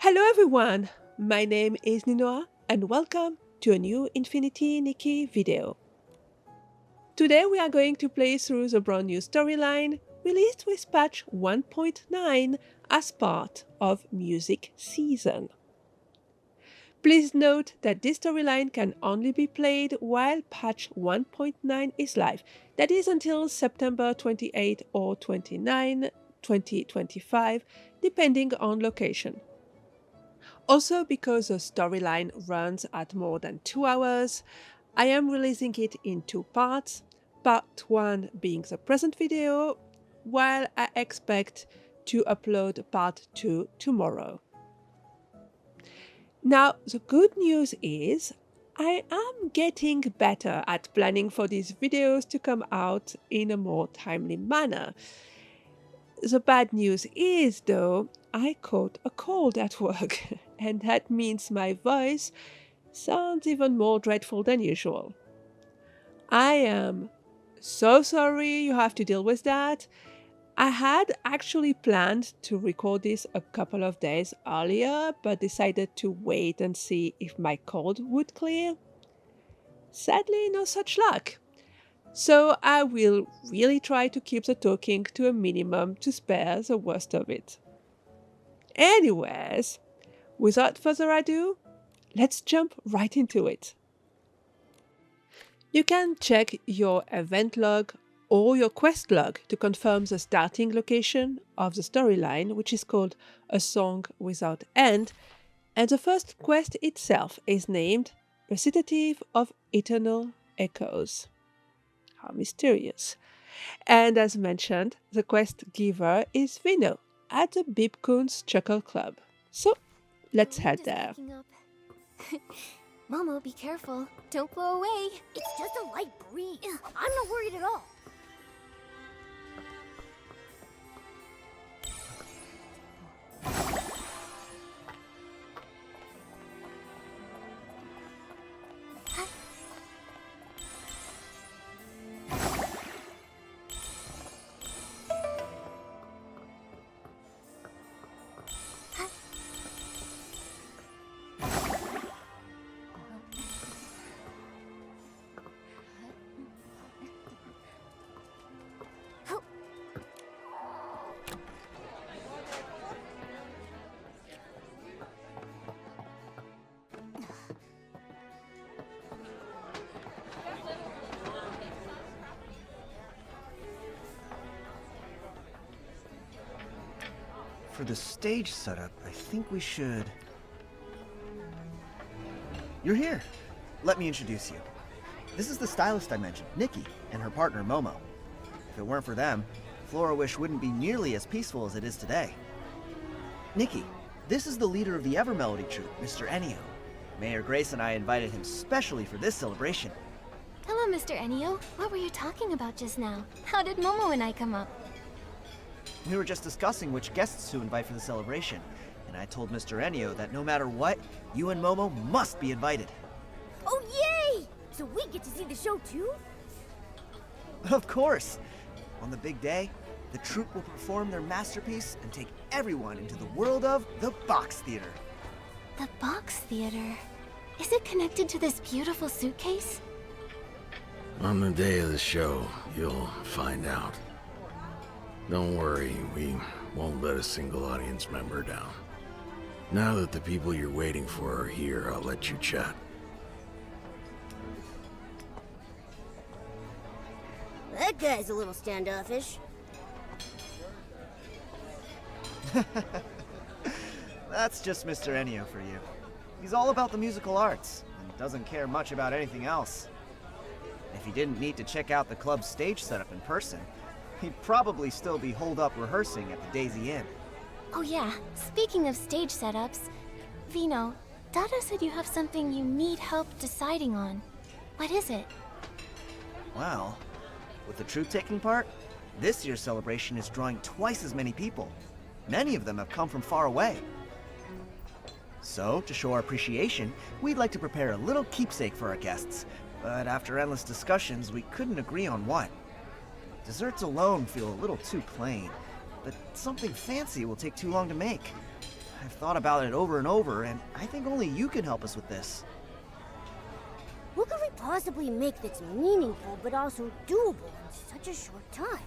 Hello everyone, my name is Ninoa and welcome to a new Infinity Nikki video. Today we are going to play through the brand new storyline released with patch 1.9 as part of Music Season. Please note that this storyline can only be played while patch 1.9 is live, that is until September 28 or 29, 2025, depending on location. Also, because the storyline runs at more than 2 hours, I am releasing it in two parts, part 1 being the present video, while I expect to upload part 2 tomorrow. Now, the good news is I am getting better at planning for these videos to come out in a more timely manner. The bad news is, though, I caught a cold at work, and that means my voice sounds even more dreadful than usual. I am so sorry you have to deal with that. I had actually planned to record this a couple of days earlier, but decided to wait and see if my cold would clear. Sadly, no such luck. So I will really try to keep the talking to a minimum to spare the worst of it. Anyways, without further ado, let's jump right into it. You can check your event log or your quest log to confirm the starting location of the storyline, which is called A Song Without End, and the first quest itself is named Recitative of Eternal Echoes. How mysterious. And as mentioned, the quest giver is Vino at the Bibcoon's Chuckle Club. So, let's head there. Momo, be careful. Don't blow away. It's just a light breeze. I'm not worried at all. For the stage setup, I think we should... You're here. Let me introduce you. This is the stylist I mentioned, Nikki, and her partner, Momo. If it weren't for them, Florawish wouldn't be nearly as peaceful as it is today. Nikki, this is the leader of the Evermelody troupe, Mr. Ennio. Mayor Grace and I invited him specially for this celebration. Hello, Mr. Ennio. What were you talking about just now? How did Momo and I come up? We were just discussing which guests to invite for the celebration, and I told Mr. Ennio that no matter what, you and Momo must be invited. Oh, yay! So we get to see the show too? Of course! On the big day, the troupe will perform their masterpiece and take everyone into the world of the Box Theater. The Box Theater. Is it connected to this beautiful suitcase? On the day of the show, you'll find out. Don't worry, we won't let a single audience member down. Now that the people you're waiting for are here, I'll let you chat. That guy's a little standoffish. That's just Mr. Ennio for you. He's all about the musical arts, and doesn't care much about anything else. If he didn't need to check out the club's stage setup in person, he'd probably still be holed up rehearsing at the Daisy Inn. Oh yeah, speaking of stage setups, Vino, Dada said you have something you need help deciding on. What is it? Well, with the troupe taking part, this year's celebration is drawing twice as many people. Many of them have come from far away. So, to show our appreciation, we'd like to prepare a little keepsake for our guests, but after endless discussions, we couldn't agree on what. Desserts alone feel a little too plain, but something fancy will take too long to make. I've thought about it over and over, and I think only you can help us with this. What could we possibly make that's meaningful but also doable in such a short time?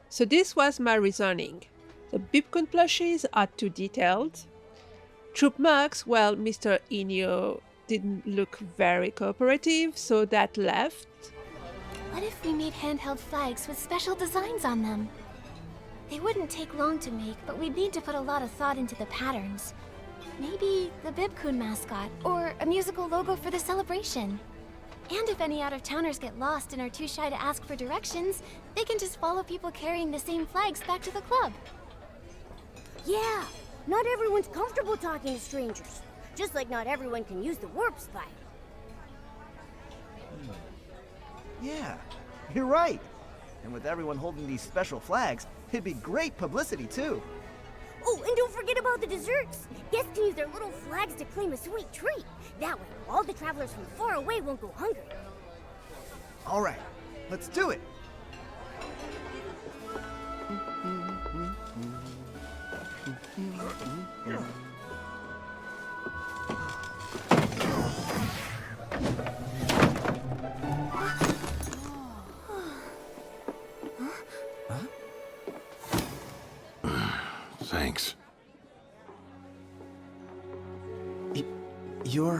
So this was my reasoning. The Bipcon plushies are too detailed. Troop Marks, well, Mr. Inyo didn't look very cooperative, so that left. What if we made handheld flags with special designs on them? They wouldn't take long to make, but we'd need to put a lot of thought into the patterns. Maybe the Bibkun mascot, or a musical logo for the celebration. And if any out-of-towners get lost and are too shy to ask for directions, they can just follow people carrying the same flags back to the club. Yeah, not everyone's comfortable talking to strangers. Just like not everyone can use the warp spike. Yeah, you're right. And with everyone holding these special flags, it'd be great publicity too. Oh, and don't forget about the desserts. Guests can use their little flags to claim a sweet treat. That way, all the travelers from far away won't go hungry. All right, let's do it. Thanks. You're...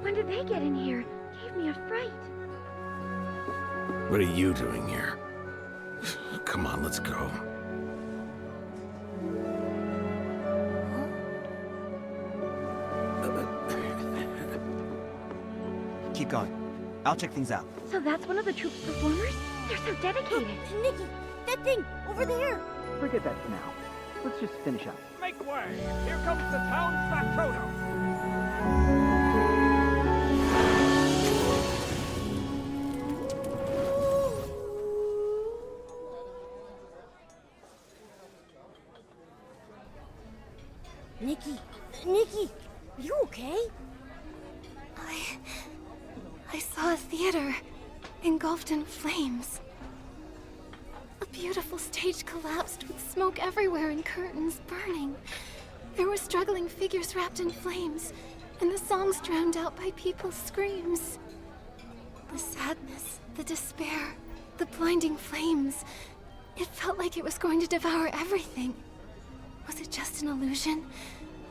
When did they get in here? Gave me a fright. What are you doing here? Come on, let's go. Keep going. I'll check things out. So that's one of the troop's performers? They're so dedicated. Nikki, that thing over there. Forget that for now. Let's just finish up. Make way! Here comes the town's factotum! Nikki, are you okay? I saw a theater engulfed in flames. A beautiful stage collapsed with smoke everywhere and curtains burning. There were struggling figures wrapped in flames, and the songs drowned out by people's screams. The sadness, the despair, the blinding flames. It felt like it was going to devour everything. Was it just an illusion?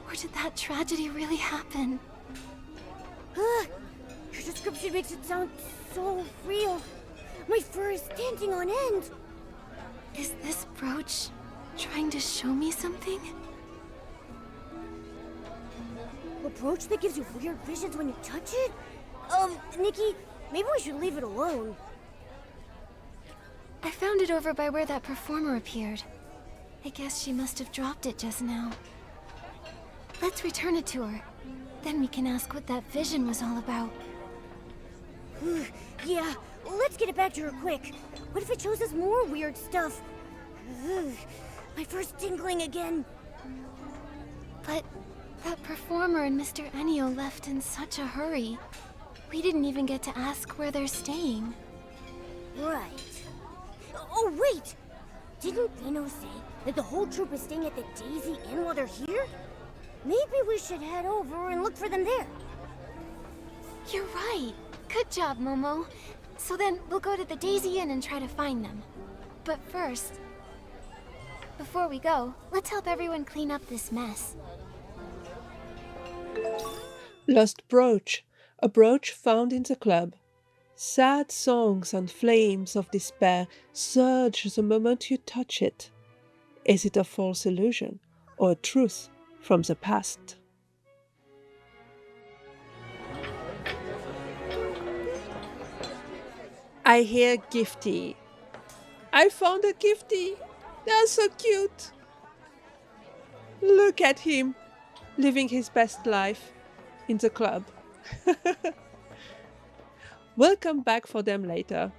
Or did that tragedy really happen? Your description makes it sound so real. My fur is standing on end. Is this brooch trying to show me something? A brooch that gives you weird visions when you touch it? Nikki, maybe we should leave it alone. I found it over by where that performer appeared. I guess she must have dropped it just now. Let's return it to her. Then we can ask what that vision was all about. Yeah, let's get it back to her quick. What if it shows us more weird stuff? My fur's tingling again. But that performer and Mr. Enio left in such a hurry. We didn't even get to ask where they're staying. Right. Oh, wait! Didn't Dino say that the whole troop is staying at the Daisy Inn while they're here? Maybe we should head over and look for them there. You're right. Good job, Momo. So then we'll go to the Daisy Inn and try to find them. But first, before we go, let's help everyone clean up this mess. Lost brooch, a brooch found in the club. Sad songs and flames of despair surge the moment you touch it. Is it a false illusion or a truth from the past? I hear Gifty. I found a Gifty. They're so cute. Look at him, living his best life in the club. We'll come back for them later.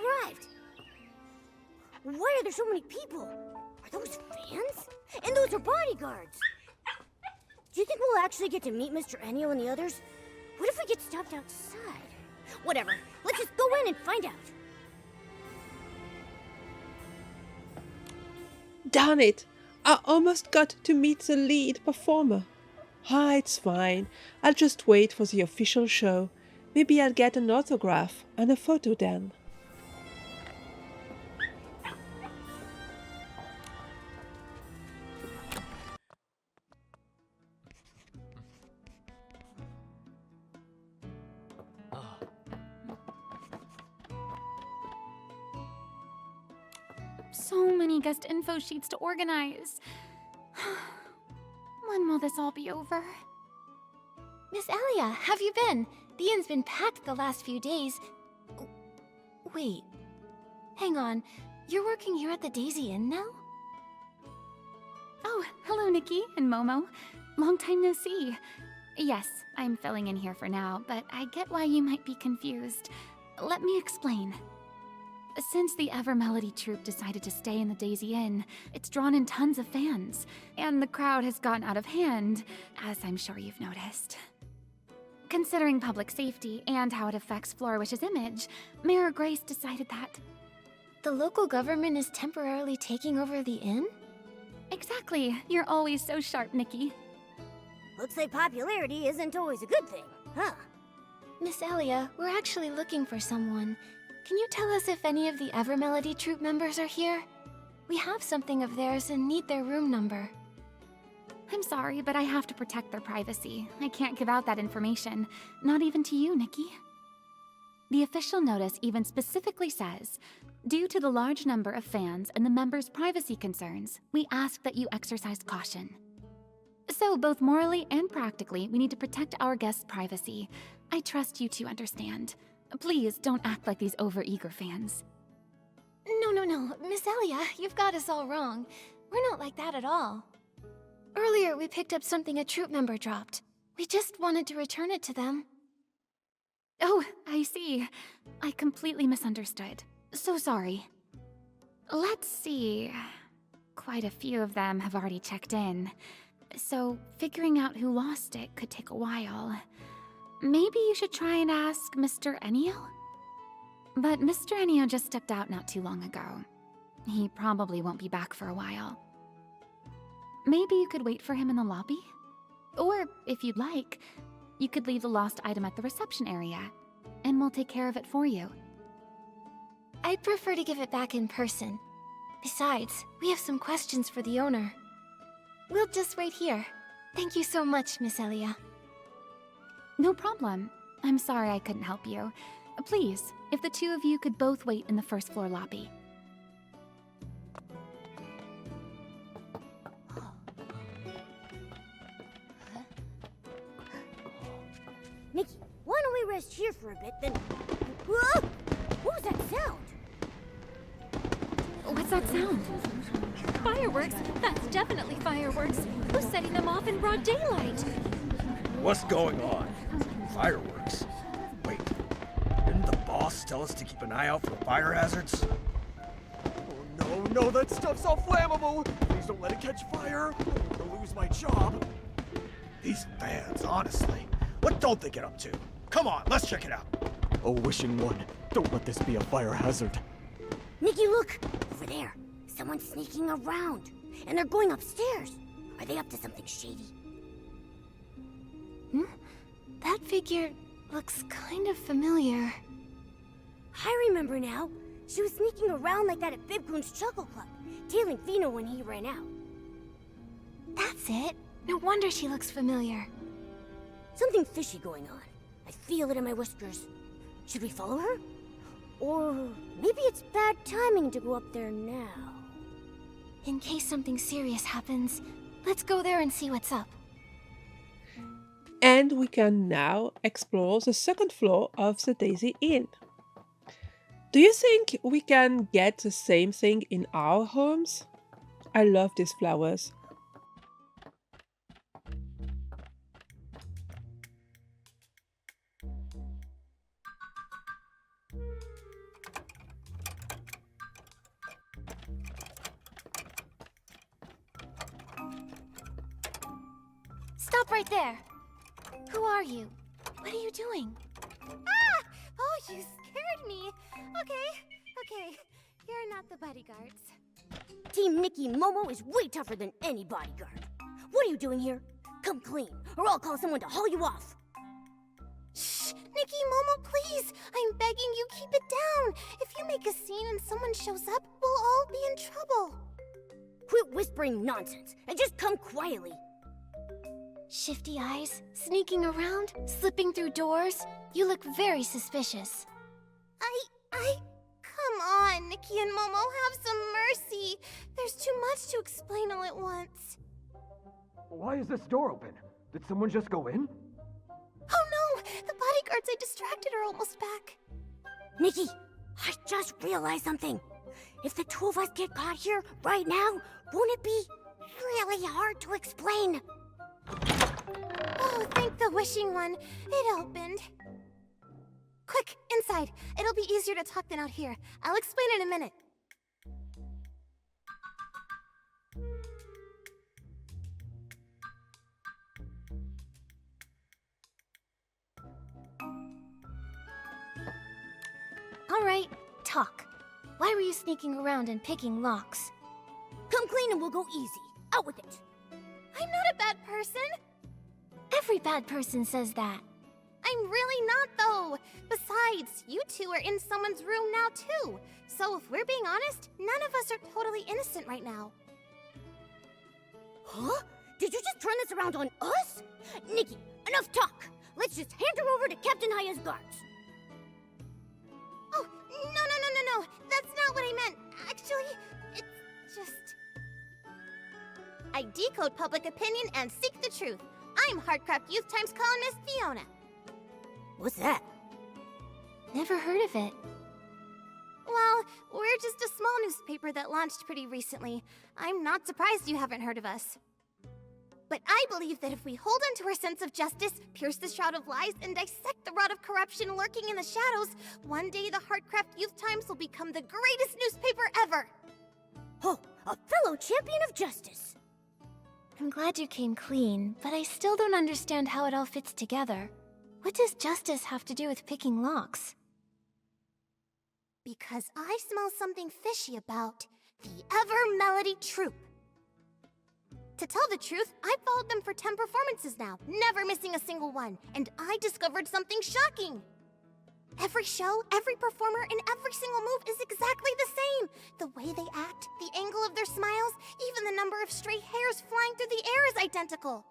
arrived. Why are there so many people? Are those fans? And those are bodyguards. Do you think we'll actually get to meet Mr. Ennio and the others? What if we get stopped outside? Whatever, let's just go in and find out. Darn it! I almost got to meet the lead performer. Ah, it's fine. I'll just wait for the official show. Maybe I'll get an autograph and a photo then. So many guest info sheets to organize. When will this all be over? Miss Elia, have you been? The inn's been packed the last few days. Wait. Hang on. You're working here at the Daisy Inn now? Oh, hello, Nikki and Momo. Long time no see. Yes, I'm filling in here for now, but I get why you might be confused. Let me explain. Since the Evermelody troupe decided to stay in the Daisy Inn, it's drawn in tons of fans, and the crowd has gotten out of hand, as I'm sure you've noticed. Considering public safety and how it affects Flourish's image, Mayor Grace decided that the local government is temporarily taking over the inn? Exactly. You're always so sharp, Nikki. Looks like popularity isn't always a good thing, huh? Miss Elia, we're actually looking for someone. Can you tell us if any of the Evermelody troupe members are here? We have something of theirs and need their room number. I'm sorry, but I have to protect their privacy. I can't give out that information, not even to you, Nikki. The official notice even specifically says, due to the large number of fans and the members' privacy concerns, we ask that you exercise caution. So, both morally and practically, we need to protect our guests' privacy. I trust you to understand. Please don't act like these overeager fans. No. Miss Elia, you've got us all wrong. We're not like that at all. Earlier, we picked up something a troop member dropped. We just wanted to return it to them. Oh, I see. I completely misunderstood. So sorry. Let's see. Quite a few of them have already checked in. So figuring out who lost it could take a while. Maybe you should try and ask Mr. Ennio? But Mr. Ennio just stepped out not too long ago. He probably won't be back for a while. Maybe you could wait for him in the lobby? Or, if you'd like, you could leave the lost item at the reception area, and we'll take care of it for you. I'd prefer to give it back in person. Besides, we have some questions for the owner. We'll just wait here. Thank you so much, Miss Elia. No problem. I'm sorry I couldn't help you. Please, if the two of you could both wait in the first floor lobby. Nikki, why don't we rest here for a bit, then... Whoa! What was that sound? What's that sound? Fireworks? That's definitely fireworks. Who's setting them off in broad daylight? What's going on? Fireworks? Wait, didn't the boss tell us to keep an eye out for fire hazards? Oh no, that stuff's all flammable! Please don't let it catch fire! I'm gonna lose my job! These fans, honestly. What don't they get up to? Come on, let's check it out. Oh, wishing one, don't let this be a fire hazard. Nikki, look! Over there. Someone's sneaking around. And they're going upstairs. Are they up to something shady? That figure looks kind of familiar. I remember now. She was sneaking around like that at Bibcoon's Chuckle Club, tailing Fino when he ran out. That's it. No wonder she looks familiar. Something fishy going on. I feel it in my whiskers. Should we follow her? Or maybe it's bad timing to go up there now. In case something serious happens, let's go there and see what's up. And we can now explore the second floor of the Daisy Inn. Do you think we can get the same thing in our homes? I love these flowers. Stop right there! Who are you? What are you doing? Ah! Oh, you scared me. Okay. You're not the bodyguards. Team Nikki Momo is way tougher than any bodyguard. What are you doing here? Come clean, or I'll call someone to haul you off. Shh! Nikki, Momo, please! I'm begging you, keep it down! If you make a scene and someone shows up, we'll all be in trouble. Quit whispering nonsense, and just come quietly. Shifty eyes, sneaking around, slipping through doors. You look very suspicious. Come on, Nikki and Momo, have some mercy. There's too much to explain all at once. Why is this door open? Did someone just go in? Oh no! The bodyguards I distracted are almost back. Nikki, I just realized something. If the two of us get caught here right now, won't it be really hard to explain? Oh, thank the wishing one. It opened. Quick, inside. It'll be easier to talk than out here. I'll explain in a minute. All right, talk. Why were you sneaking around and picking locks? Come clean and we'll go easy. Out with it. I'm not a bad person. Every bad person says that. I'm really not, though. Besides, you two are in someone's room now, too. So if we're being honest, none of us are totally innocent right now. Huh? Did you just turn this around on us? Nikki, enough talk. Let's just hand her over to Captain Haya's guards. Oh, no. That's not what I meant. Actually, it's just... I decode public opinion and seek the truth. I'm Heartcraft Youth Times columnist Fiona. What's that? Never heard of it. Well, we're just a small newspaper that launched pretty recently. I'm not surprised you haven't heard of us. But I believe that if we hold on to our sense of justice, pierce the shroud of lies, and dissect the rot of corruption lurking in the shadows, one day the Heartcraft Youth Times will become the greatest newspaper ever! Oh, a fellow champion of justice! I'm glad you came clean, but I still don't understand how it all fits together. What does justice have to do with picking locks? Because I smell something fishy about the Ever Melody Troupe. To tell the truth, I've followed them for 10 performances now, never missing a single one, and I discovered something shocking. Every show, every performer, and every single move is exactly the same. The way they act, the angle of their smiles, even the number of stray hairs flying through the air is identical.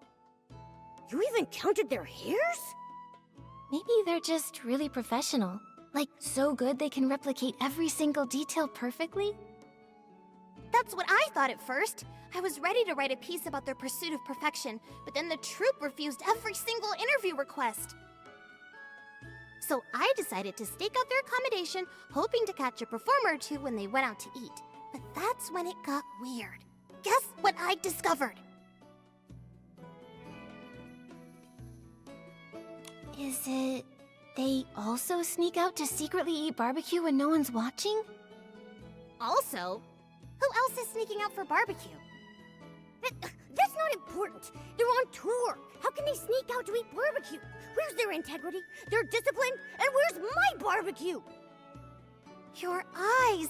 You even counted their hairs? Maybe they're just really professional. Like, so good they can replicate every single detail perfectly? That's what I thought at first. I was ready to write a piece about their pursuit of perfection, but then the troupe refused every single interview request. So I decided to stake out their accommodation, hoping to catch a performer or two when they went out to eat. But that's when it got weird. Guess what I discovered? Is it... they also sneak out to secretly eat barbecue when no one's watching? Also? Who else is sneaking out for barbecue? That's not important. They're on tour. How can they sneak out to eat barbecue? Where's their integrity, their discipline, and where's my barbecue? Your eyes!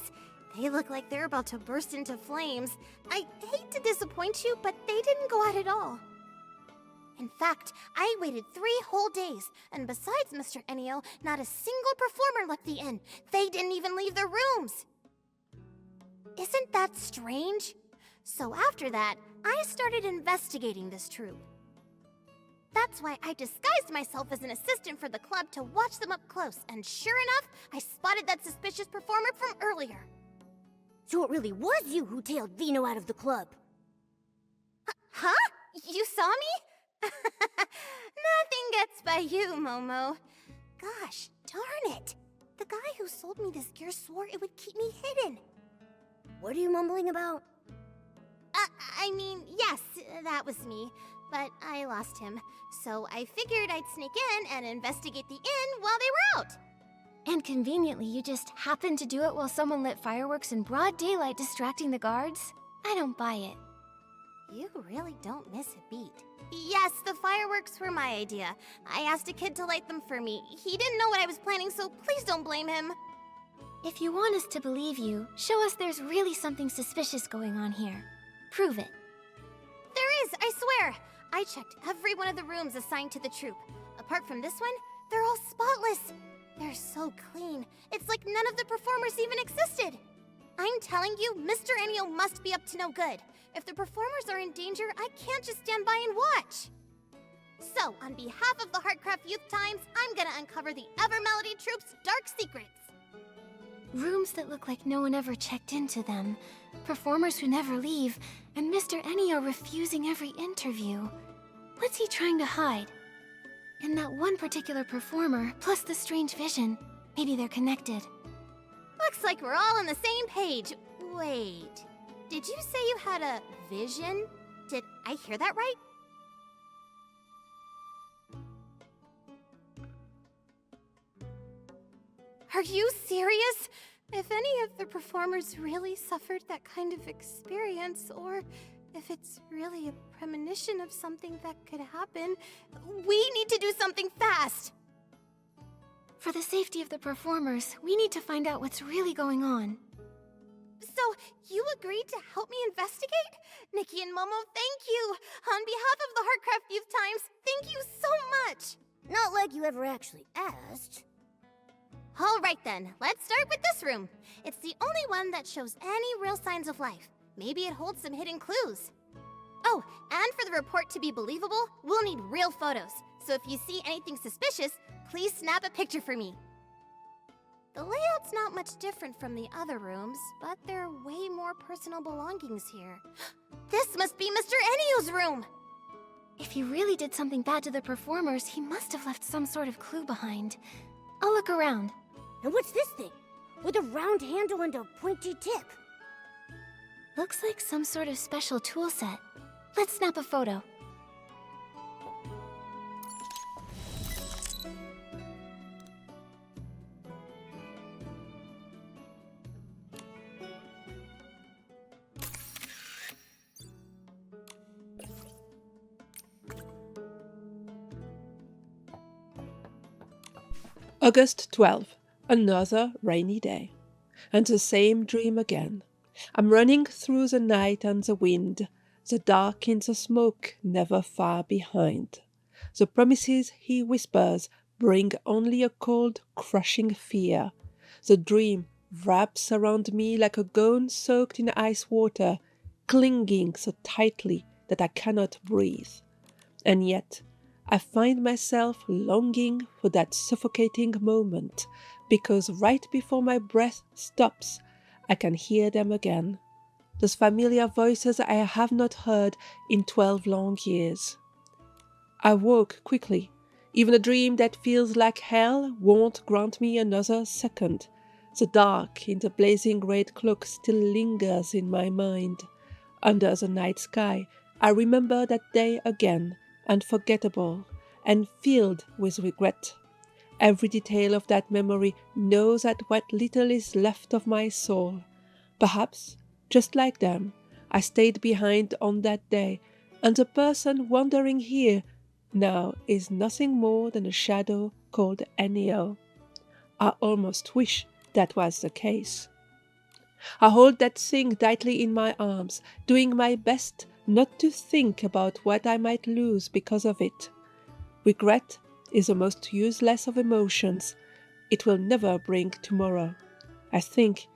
They look like they're about to burst into flames. I hate to disappoint you, but they didn't go out at all. In fact, I waited 3 whole days, and besides Mr. Ennio, not a single performer left the inn. They didn't even leave their rooms. Isn't that strange? So after that, I started investigating this troupe. That's why I disguised myself as an assistant for the club to watch them up close, and sure enough, I spotted that suspicious performer from earlier. So it really was you who tailed Vino out of the club. Huh? You saw me? Nothing gets by you, Momo. Gosh, darn it. The guy who sold me this gear swore it would keep me hidden. What are you mumbling about? I mean, yes, that was me. But I lost him. So I figured I'd sneak in and investigate the inn while they were out. And conveniently, you just happened to do it while someone lit fireworks in broad daylight distracting the guards? I don't buy it. You really don't miss a beat. Yes, the fireworks were my idea. I asked a kid to light them for me. He didn't know what I was planning, so please don't blame him. If you want us to believe you, show us there's really something suspicious going on here. Prove it. There is, I swear! I checked every one of the rooms assigned to the troupe. Apart from this one, they're all spotless. They're so clean. It's like none of the performers even existed. I'm telling you, Mr. Ennio must be up to no good. If the performers are in danger, I can't just stand by and watch. So, on behalf of the Heartcraft Youth Times, I'm gonna uncover the Evermelody Troupe's dark secrets. Rooms that look like no one ever checked into them. Performers who never leave, and Mr. Ennio refusing every interview. What's he trying to hide? And that one particular performer, plus the strange vision. Maybe they're connected. Looks like we're all on the same page. Wait, did you say you had a vision? Did I hear that right? Are you serious? If any of the performers really suffered that kind of experience, or if it's really a premonition of something that could happen, we need to do something fast! For the safety of the performers, we need to find out what's really going on. So, you agreed to help me investigate? Nikki and Momo, thank you! On behalf of the Heartcraft Youth Times, thank you so much! Not like you ever actually asked. Alright then, let's start with this room. It's the only one that shows any real signs of life. Maybe it holds some hidden clues. Oh, and for the report to be believable, we'll need real photos. So if you see anything suspicious, please snap a picture for me. The layout's not much different from the other rooms, but there are way more personal belongings here. This must be Mr. Ennio's room! If he really did something bad to the performers, he must have left some sort of clue behind. I'll look around. And what's this thing? With a round handle and a pointy tip. Looks like some sort of special tool set. Let's snap a photo. August 12th, another rainy day. And the same dream again. I'm running through the night and the wind, the dark in the smoke never far behind. The promises he whispers bring only a cold, crushing fear. The dream wraps around me like a gown soaked in ice water, clinging so tightly that I cannot breathe. And yet, I find myself longing for that suffocating moment, because right before my breath stops, I can hear them again. Those familiar voices I have not heard in 12 long years. I woke quickly. Even a dream that feels like hell won't grant me another second. The dark in the blazing red cloak still lingers in my mind. Under the night sky, I remember that day again, unforgettable, and filled with regret. Every detail of that memory knows at what little is left of my soul. Perhaps, just like them, I stayed behind on that day, and the person wandering here now is nothing more than a shadow called Ennio. I almost wish that was the case. I hold that thing tightly in my arms, doing my best not to think about what I might lose because of it. Regret is the most useless of emotions. It will never bring tomorrow. I think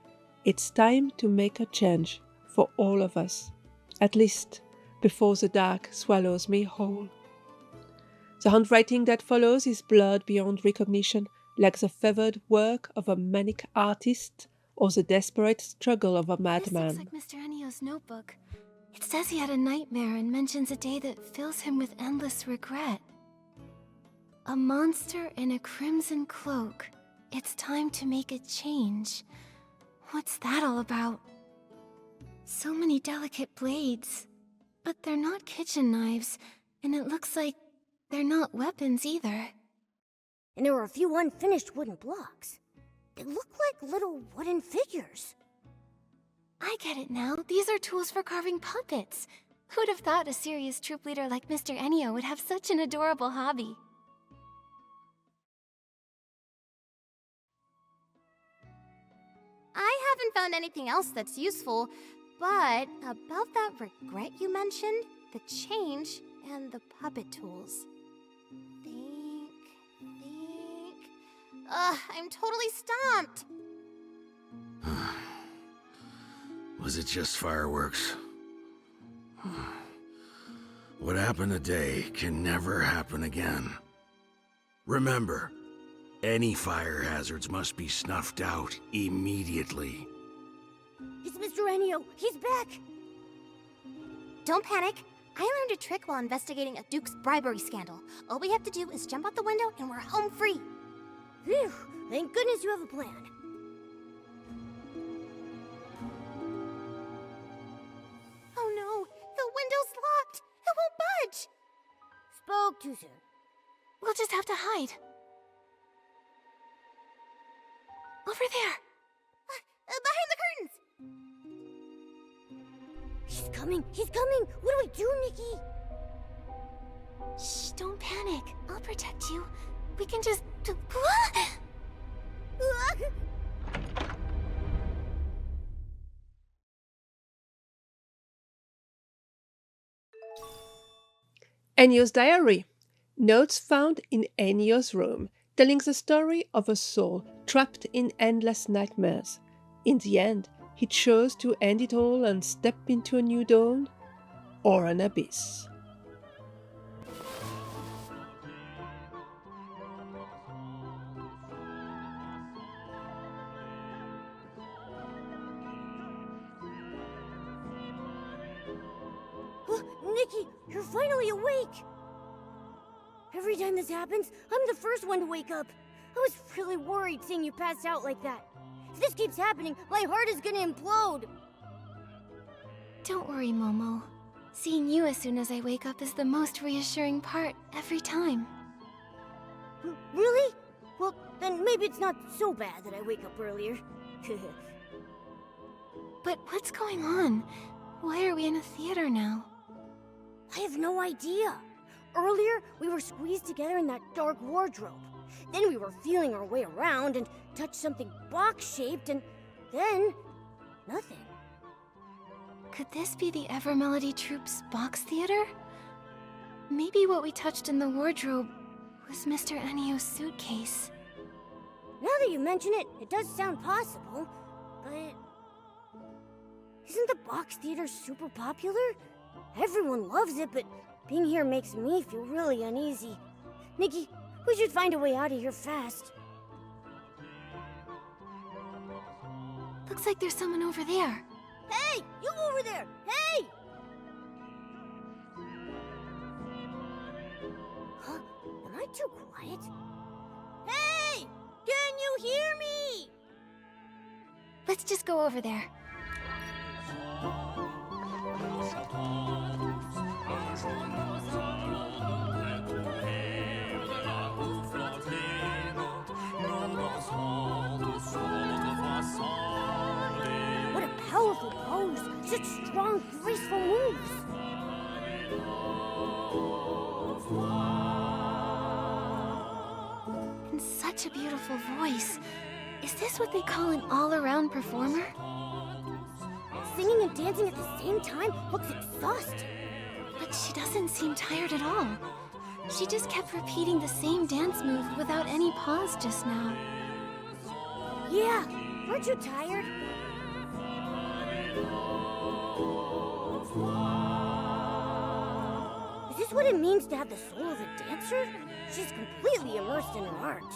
it's time to make a change for all of us, at least before the dark swallows me whole. The handwriting that follows is blurred beyond recognition, like the feathered work of a manic artist or the desperate struggle of a madman. This looks like Mr. Ennio's notebook. It says he had a nightmare and mentions a day that fills him with endless regret. A monster in a crimson cloak. It's time to make a change. What's that all about? So many delicate blades. But they're not kitchen knives, and it looks like they're not weapons either. And there were a few unfinished wooden blocks. They look like little wooden figures. I get it now. These are tools for carving puppets. Who'd have thought a serious troop leader like Mr. Ennio would have such an adorable hobby? I haven't found anything else that's useful, but about that regret you mentioned, the change, and the puppet tools. Think. I'm totally stumped. Was it just fireworks? What happened today can never happen again. Remember, any fire hazards must be snuffed out immediately. It's Mr. Ennio. He's back. Don't panic. I learned a trick while investigating a Duke's bribery scandal. All we have to do is jump out the window and we're home free. Phew. Thank goodness you have a plan. Oh no, the window's locked. It won't budge. Spoke too soon. We'll just have to hide. Over there. Behind the curtains. He's coming. He's coming. What do we do, Nikki? Shh, don't panic. I'll protect you. We can just... Ennio's diary. Notes found in Ennio's room, telling the story of a soul trapped in endless nightmares. In the end, he chose to end it all and step into a new dawn or an abyss. Nikki, you're finally awake! Every time this happens, I'm the first one to wake up. I was really worried seeing you pass out like that. If this keeps happening, my heart is gonna implode. Don't worry, Momo. Seeing you as soon as I wake up is the most reassuring part every time. Really? Well, then maybe it's not so bad that I wake up earlier. But what's going on? Why are we in a theater now? I have no idea. Earlier, we were squeezed together in that dark wardrobe. Then we were feeling our way around and touched something box-shaped, and then... nothing. Could this be the Evermelody Troupe's box theater? Maybe what we touched in the wardrobe was Mr. Ennio's suitcase. Now that you mention it, it does sound possible, but... isn't the box theater super popular? Everyone loves it, but being here makes me feel really uneasy. Nikki, we should find a way out of here fast. Looks like there's someone over there. Hey! You over there! Hey! Huh? Am I too quiet? Hey! Can you hear me? Let's just go over there. What a powerful pose! Such strong, graceful moves! And such a beautiful voice. Is this what they call an all-around performer? Singing and dancing at the same time looks exhausting. But she doesn't seem tired at all. She just kept repeating the same dance move without any pause just now. Yeah, aren't you tired? Is this what it means to have the soul of a dancer? She's completely immersed in her art.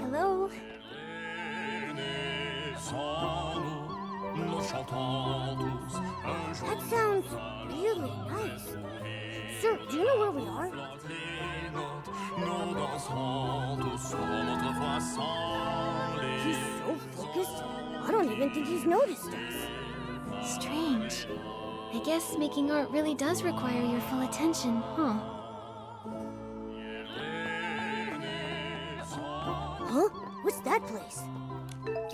Hello? That sounds really nice. Sir, do you know where we are? He's so focused, I don't even think he's noticed us. Strange. I guess making art really does require your full attention, huh? Huh? What's that place?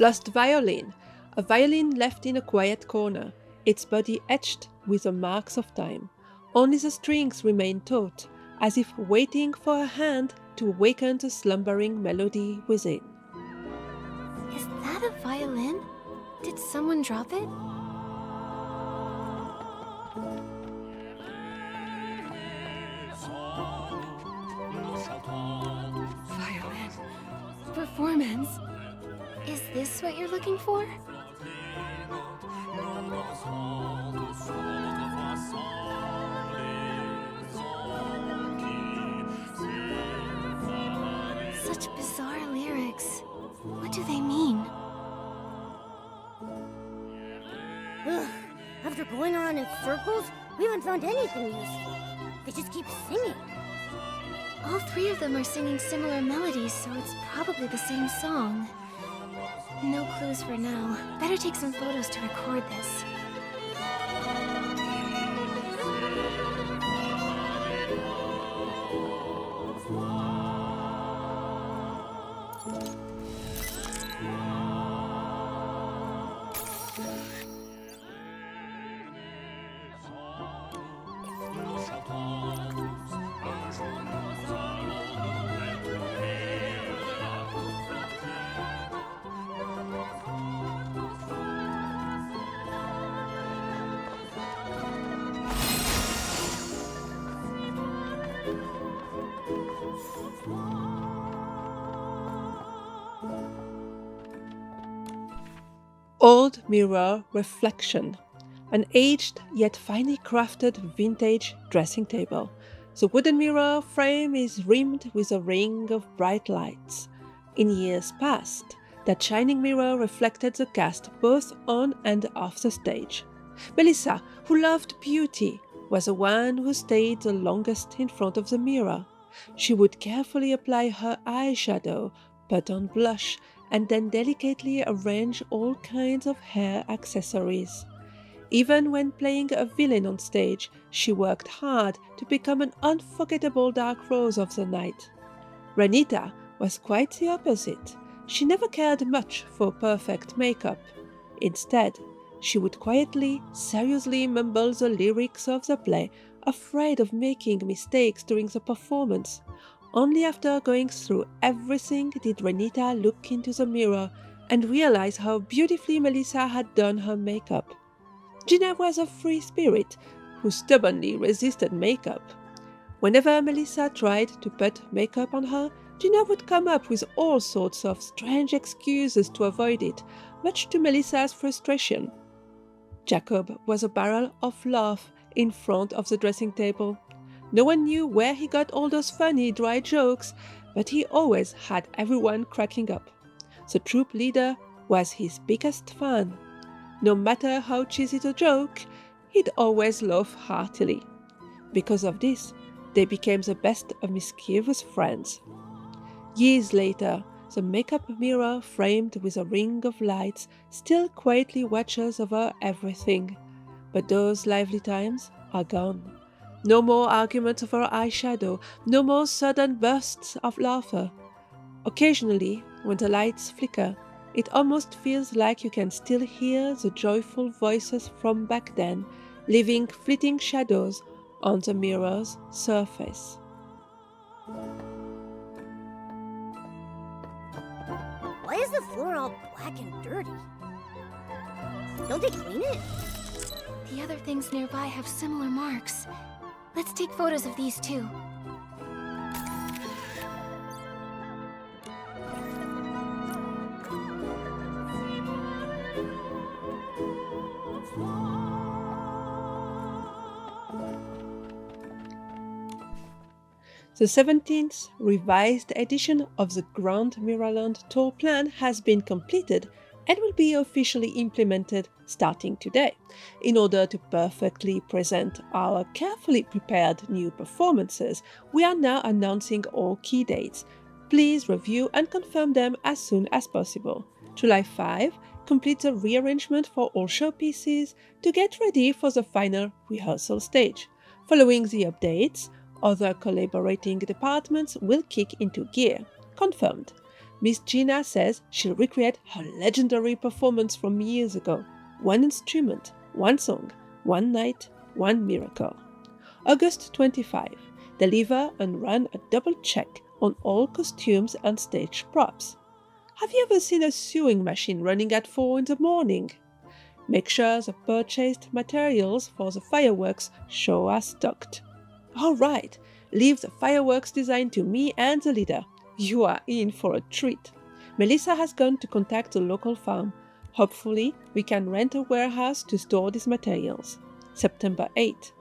Lost violin. A violin left in a quiet corner, its body etched with the marks of time. Only the strings remain taut, as if waiting for a hand to awaken the slumbering melody within. Is that a violin? Did someone drop it? Violin. Performance. Is this what you're looking for? Such bizarre lyrics. What do they mean? Ugh. After going around in circles, we haven't found anything useful. They just keep singing. All three of them are singing similar melodies, so it's probably the same song. No clues for now. Better take some photos to record this. Old mirror reflection. An aged yet finely crafted vintage dressing table. The wooden mirror frame is rimmed with a ring of bright lights. In years past, that shining mirror reflected the cast both on and off the stage. Melissa, who loved beauty, was the one who stayed the longest in front of the mirror. She would carefully apply her eyeshadow, put on blush, and then delicately arrange all kinds of hair accessories. Even when playing a villain on stage, she worked hard to become an unforgettable dark rose of the night. Renita was quite the opposite. She never cared much for perfect makeup. Instead, she would quietly, seriously mumble the lyrics of the play, afraid of making mistakes during the performance. Only after going through everything did Renita look into the mirror and realize how beautifully Melissa had done her makeup. Gina was a free spirit who stubbornly resisted makeup. Whenever Melissa tried to put makeup on her, Gina would come up with all sorts of strange excuses to avoid it, much to Melissa's frustration. Jacob was a barrel of laugh in front of the dressing table. No one knew where he got all those funny, dry jokes, but he always had everyone cracking up. The troop leader was his biggest fan. No matter how cheesy the joke, he'd always laugh heartily. Because of this, they became the best of mischievous friends. Years later, the makeup mirror framed with a ring of lights still quietly watches over everything. But those lively times are gone. No more arguments over eyeshadow, no more sudden bursts of laughter. Occasionally, when the lights flicker, it almost feels like you can still hear the joyful voices from back then, leaving fleeting shadows on the mirror's surface. Why is the floor all black and dirty? Don't they clean it? The other things nearby have similar marks. Let's take photos of these too. The 17th revised edition of the Grand Mirrorland tour plan has been completed and will be officially implemented starting today. In order to perfectly present our carefully prepared new performances, we are now announcing all key dates. Please review and confirm them as soon as possible. July 5, complete the rearrangement for all showpieces to get ready for the final rehearsal stage. Following the updates, other collaborating departments will kick into gear. Confirmed. Miss Gina says she'll recreate her legendary performance from years ago. One instrument, one song, one night, one miracle. August 25. Deliver and run a double check on all costumes and stage props. Have you ever seen a sewing machine running at 4 in the morning? Make sure the purchased materials for the fireworks show are stocked. Alright, leave the fireworks design to me and the leader. You are in for a treat. Melissa has gone to contact the local farm. Hopefully, we can rent a warehouse to store these materials. September 8.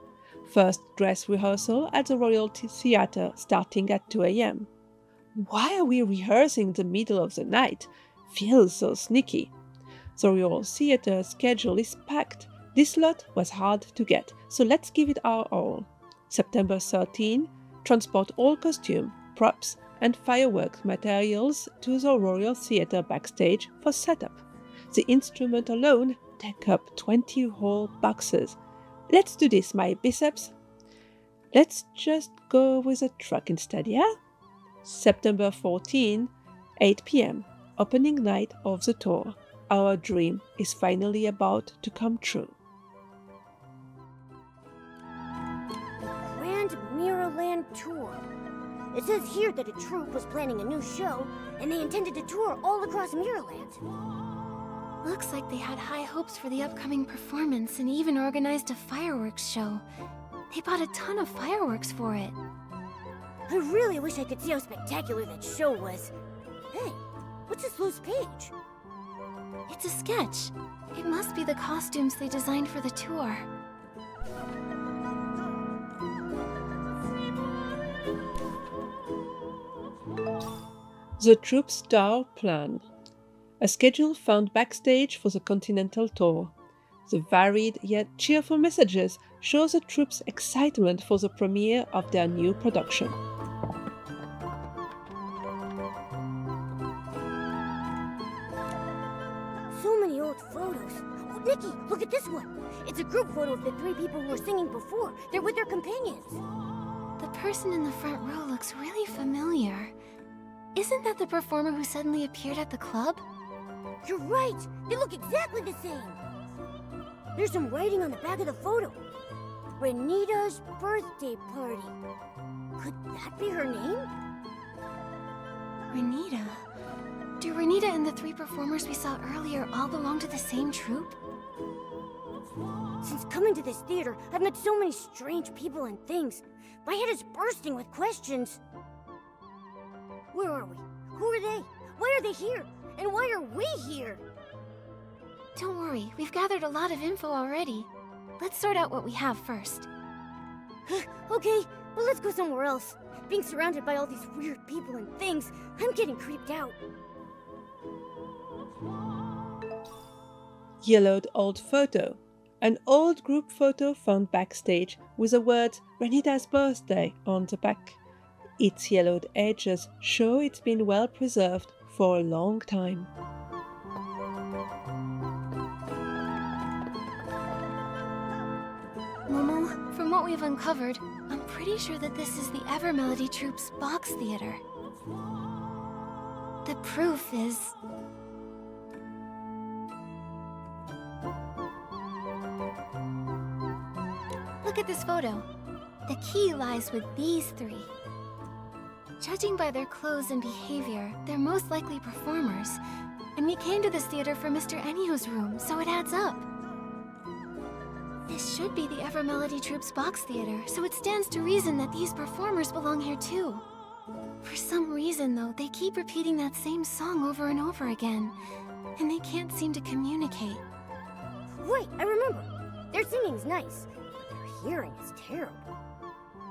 First dress rehearsal at the Royal Theatre starting at 2 a.m. Why are we rehearsing in the middle of the night? Feels so sneaky. The Royal Theatre schedule is packed. This slot was hard to get, so let's give it our all. September 13. Transport all costume, props, and fireworks materials to the Royal Theatre backstage for setup. The instrument alone take up 20 whole boxes. Let's do this, my biceps. Let's just go with a truck instead, yeah? September 14, 8 p.m. Opening night of the tour. Our dream is finally about to come true. Grand Mirrorland Tour. It says here that a troupe was planning a new show, and they intended to tour all across Mirrorland. Looks like they had high hopes for the upcoming performance and even organized a fireworks show. They bought a ton of fireworks for it. I really wish I could see how spectacular that show was. Hey, what's this loose page? It's a sketch. It must be the costumes they designed for the tour. The troupe's star plan. A schedule found backstage for the Continental Tour. The varied yet cheerful messages show the troupe's excitement for the premiere of their new production. So many old photos. Oh, Nikki, look at this one. It's a group photo of the three people who were singing before. They're with their companions. The person in the front row looks really familiar. Isn't that the performer who suddenly appeared at the club? You're right. They look exactly the same. There's some writing on the back of the photo. Renita's birthday party. Could that be her name? Renita? Do Renita and the three performers we saw earlier all belong to the same troupe? Since coming to this theater, I've met so many strange people and things. My head is bursting with questions. Where are we? Who are they? Why are they here? And why are we here? Don't worry, we've gathered a lot of info already. Let's sort out what we have first. Okay, but let's go somewhere else. Being surrounded by all these weird people and things, I'm getting creeped out. Yellowed old photo. An old group photo found backstage with the words Renita's birthday on the back. Its yellowed edges show it's been well preserved for a long time. Momo, from what we've uncovered, I'm pretty sure that this is the Evermelody Troupe's box theater. The proof is... Look at this photo. The key lies with these three. Judging by their clothes and behavior, they're most likely performers. And we came to this theater for Mr. Ennio's room, so it adds up. This should be the Evermelody Troupe's box theater, so it stands to reason that these performers belong here too. For some reason, though, they keep repeating that same song over and over again, and they can't seem to communicate. Wait, I remember. Their singing's nice, but their hearing is terrible.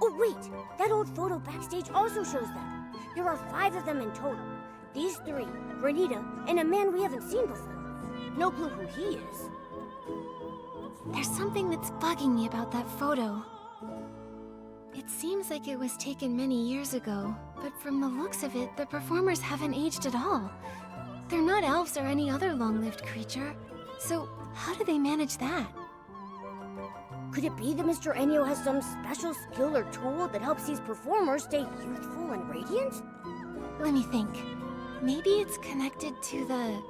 Oh wait, that old photo backstage also shows them. There are 5 of them in total. These 3, Renita, and a man we haven't seen before. No clue who he is. There's something that's bugging me about that photo. It seems like it was taken many years ago, but from the looks of it, the performers haven't aged at all. They're not elves or any other long-lived creature, so how do they manage that? Could it be that Mr. Ennio has some special skill or tool that helps these performers stay youthful and radiant? Let me think. Maybe it's connected to the...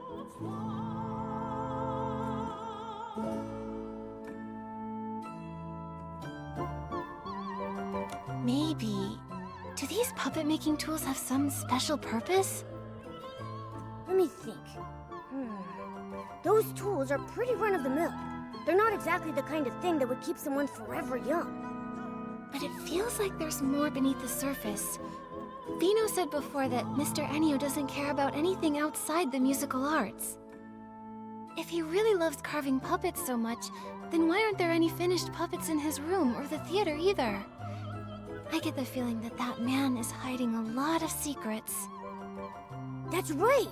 Maybe... Do these puppet-making tools have some special purpose? Let me think. Those tools are pretty run-of-the-mill. They're not exactly the kind of thing that would keep someone forever young. But it feels like there's more beneath the surface. Vino said before that Mr. Ennio doesn't care about anything outside the musical arts. If he really loves carving puppets so much, then why aren't there any finished puppets in his room or the theater either? I get the feeling that that man is hiding a lot of secrets. That's right!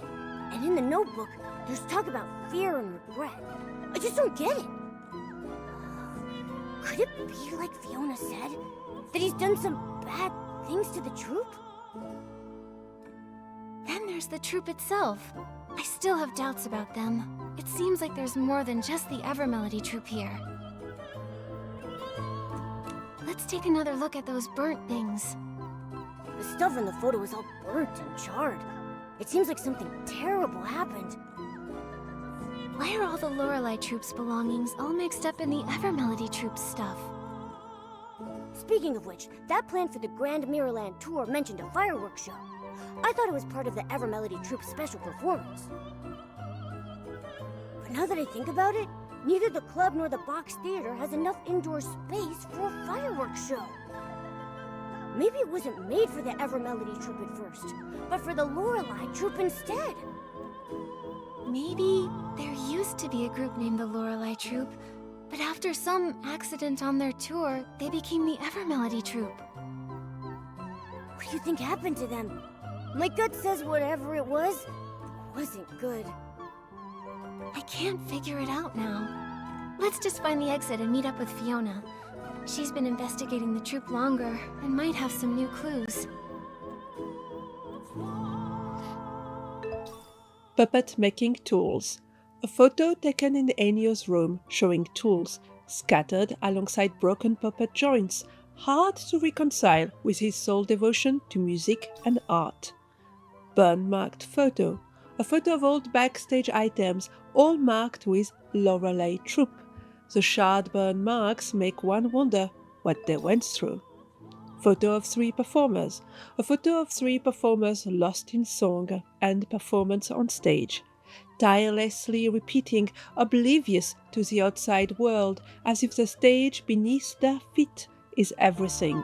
And in the notebook, there's talk about fear and regret. I just don't get it. Could it be like Fiona said? That he's done some bad things to the troupe? Then there's the troupe itself. I still have doubts about them. It seems like there's more than just the Evermelody troupe here. Let's take another look at those burnt things. The stuff in the photo is all burnt and charred. It seems like something terrible happened. Why are all the Lorelei troupe's belongings all mixed up in the Evermelody troupe's stuff? Speaking of which, that plan for the Grand Mirrorland tour mentioned a fireworks show. I thought it was part of the Evermelody troupe's special performance. But now that I think about it, neither the club nor the box theater has enough indoor space for a fireworks show. Maybe it wasn't made for the Evermelody troupe at first, but for the Lorelei troupe instead. Maybe there used to be a group named the Lorelei troupe, but after some accident on their tour, they became the Evermelody troupe. What do you think happened to them? My gut says whatever it was wasn't good. I can't figure it out now. Let's just find the exit and meet up with Fiona. She's been investigating the troupe longer and might have some new clues. Puppet making tools. A photo taken in Ennio's room showing tools scattered alongside broken puppet joints, hard to reconcile with his sole devotion to music and art. Burn-marked photo. A photo of old backstage items, all marked with Lorelei troupe. The charred burn marks make one wonder what they went through. Photo of 3 performers. A photo of 3 performers lost in song and performance on stage, tirelessly repeating, oblivious to the outside world, as if the stage beneath their feet is everything.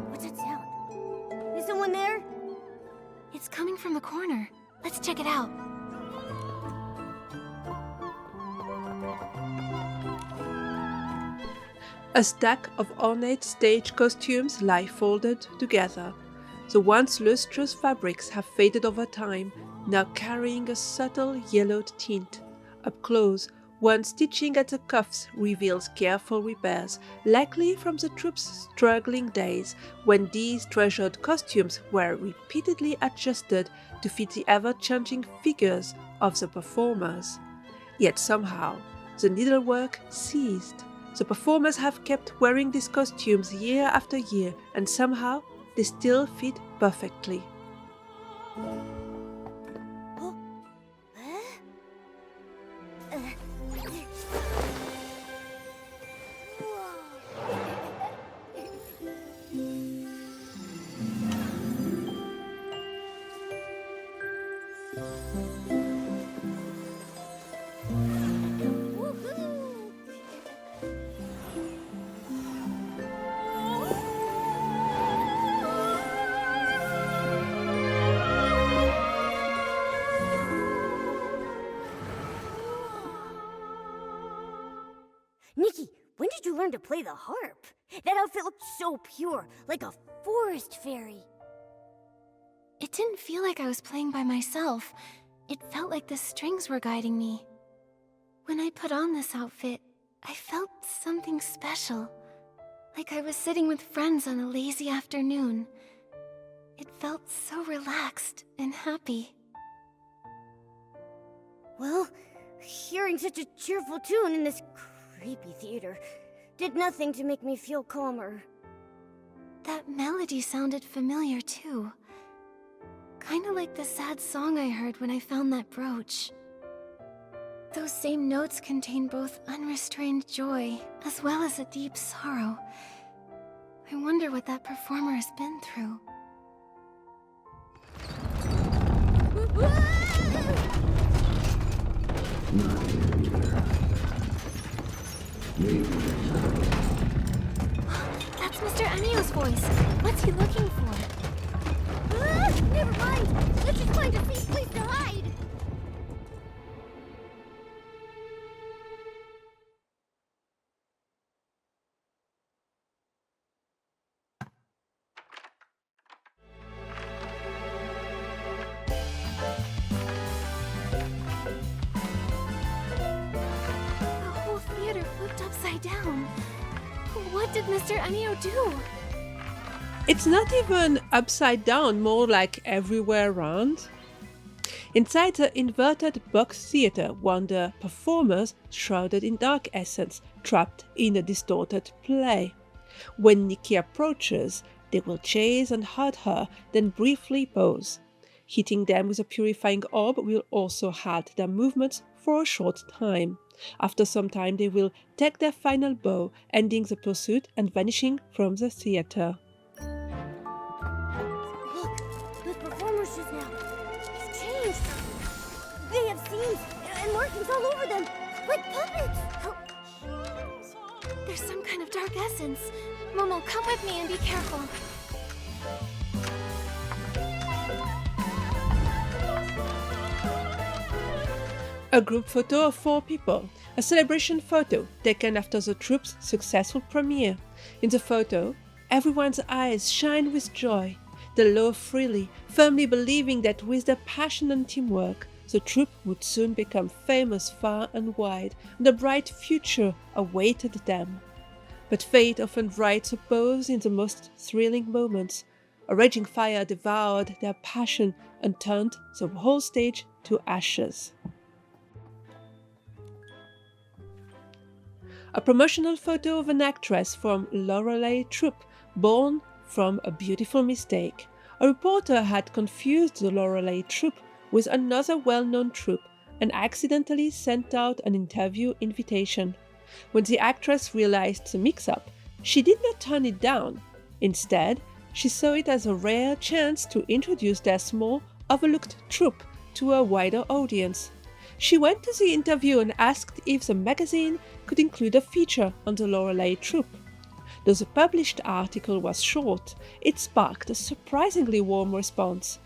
What's that sound? Is someone there? It's coming from the corner. Let's check it out. A stack of ornate stage costumes lie folded together. The once lustrous fabrics have faded over time, now carrying a subtle yellowed tint. Up close, one stitching at the cuffs reveals careful repairs, likely from the troupe's struggling days, when these treasured costumes were repeatedly adjusted to fit the ever-changing figures of the performers. Yet somehow, the needlework ceased. The performers have kept wearing these costumes year after year, and somehow they still fit perfectly. Nikki, when did you learn to play the harp? That outfit looked so pure, like a forest fairy. It didn't feel like I was playing by myself. It felt like the strings were guiding me. When I put on this outfit, I felt something special. Like I was sitting with friends on a lazy afternoon. It felt so relaxed and happy. Well, hearing such a cheerful tune in this creepy theater did nothing to make me feel calmer. That melody sounded familiar too. Kinda like the sad song I heard when I found that brooch. Those same notes contain both unrestrained joy as well as a deep sorrow. I wonder what that performer has been through. That's Mr. Enio's voice. What's he looking for? Never mind! Let's just find a safe place to hide! The whole theater flipped upside down. What did Mr. Enio do? It's not even upside down, more like everywhere around. Inside the inverted box theater wander performers shrouded in dark essence, trapped in a distorted play. When Nikki approaches, they will chase and hurt her, then briefly pause. Hitting them with a purifying orb will also halt their movements for a short time. After some time, they will take their final bow, ending the pursuit and vanishing from the theater. Look, those performers just now. They've changed. They have seams and markings all over them, like puppets. There's some kind of dark essence. Momo, come with me and be careful. A group photo of 4 people, a celebration photo taken after the troupe's successful premiere. In the photo, everyone's eyes shine with joy. They laugh freely, firmly believing that with their passion and teamwork, the troupe would soon become famous far and wide, and a bright future awaited them. But fate often writes a pause in the most thrilling moments. A raging fire devoured their passion and turned the whole stage to ashes. A promotional photo of an actress from Lorelei troupe, born from a beautiful mistake. A reporter had confused the Lorelei troupe with another well-known troupe and accidentally sent out an interview invitation. When the actress realized the mix-up, she did not turn it down. Instead, she saw it as a rare chance to introduce their small, overlooked troupe to a wider audience. She went to the interview and asked if the magazine could include a feature on the Lorelei troupe. Though the published article was short, it sparked a surprisingly warm response.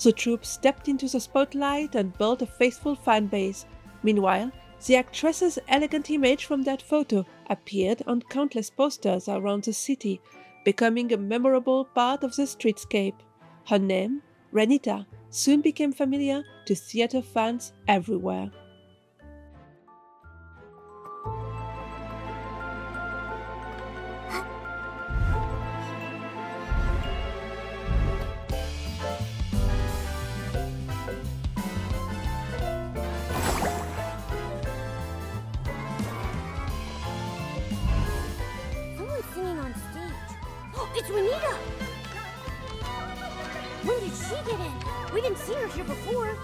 The troupe stepped into the spotlight and built a faithful fan base. Meanwhile, the actress's elegant image from that photo appeared on countless posters around the city, becoming a memorable part of the streetscape. Her name, Renita, soon became familiar to theater fans everywhere. Someone's singing on stage. It's Renita! When did she get in? We didn't see her here before.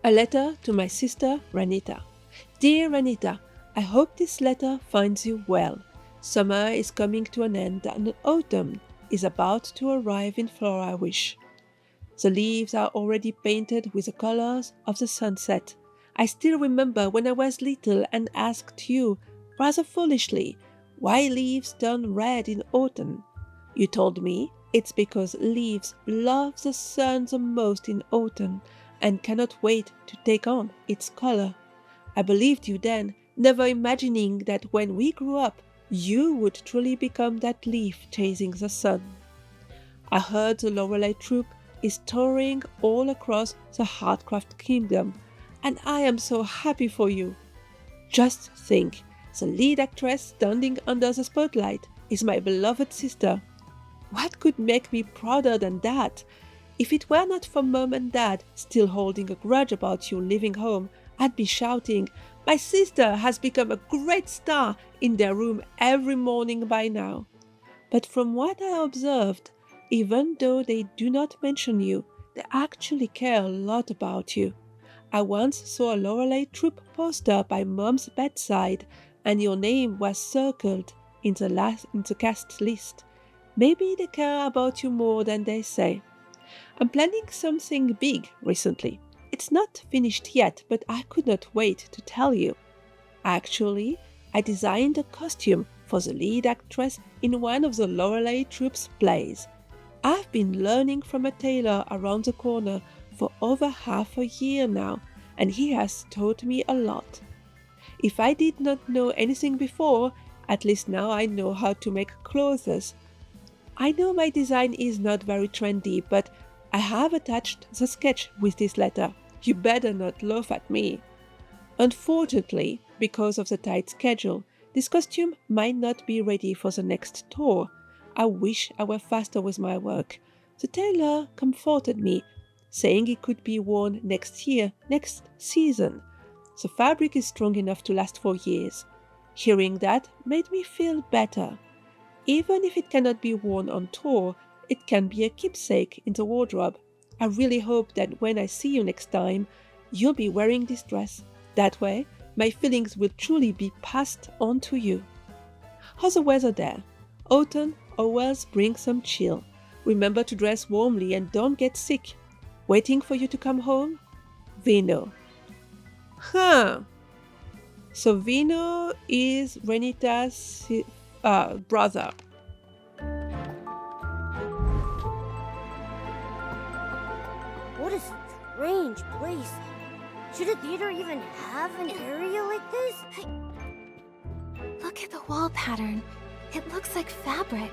A letter to my sister Renita. Dear Renita, I hope this letter finds you well. Summer is coming to an end and autumn is about to arrive in Flora Wish. The leaves are already painted with the colors of the sunset. I still remember when I was little and asked you, rather foolishly, why leaves turn red in autumn. You told me it's because leaves love the sun the most in autumn and cannot wait to take on its color. I believed you then, never imagining that when we grew up, you would truly become that leaf chasing the sun. I heard the Lorelei troop is touring all across the Hardcraft Kingdom, and I am so happy for you. Just think, the lead actress standing under the spotlight is my beloved sister. What could make me prouder than that? If it were not for Mom and Dad still holding a grudge about you leaving home, I'd be shouting, "My sister has become a great star," in their room every morning by now. But from what I observed, even though they do not mention you, they actually care a lot about you. I once saw a Lorelei troop poster by Mom's bedside, and your name was circled in the cast list. Maybe they care about you more than they say. I'm planning something big recently. It's not finished yet, but I could not wait to tell you. Actually, I designed a costume for the lead actress in one of the Lorelei troop's plays. I've been learning from a tailor around the corner for over half a year now, and he has taught me a lot. If I did not know anything before, at least now I know how to make clothes. I know my design is not very trendy, but I have attached the sketch with this letter. You better not laugh at me. Unfortunately, because of the tight schedule, this costume might not be ready for the next tour. I wish I were faster with my work. The tailor comforted me, saying it could be worn next year, next season. The fabric is strong enough to last for years. Hearing that made me feel better. Even if it cannot be worn on tour, it can be a keepsake in the wardrobe. I really hope that when I see you next time, you'll be wearing this dress. That way, my feelings will truly be passed on to you. How's the weather there? Autumn always brings some chill. Remember to dress warmly and don't get sick. Waiting for you to come home? Vino. So Vino is Renita's brother. What a strange place. Should a theater even have an area like this? Look at the wall pattern. It looks like fabric.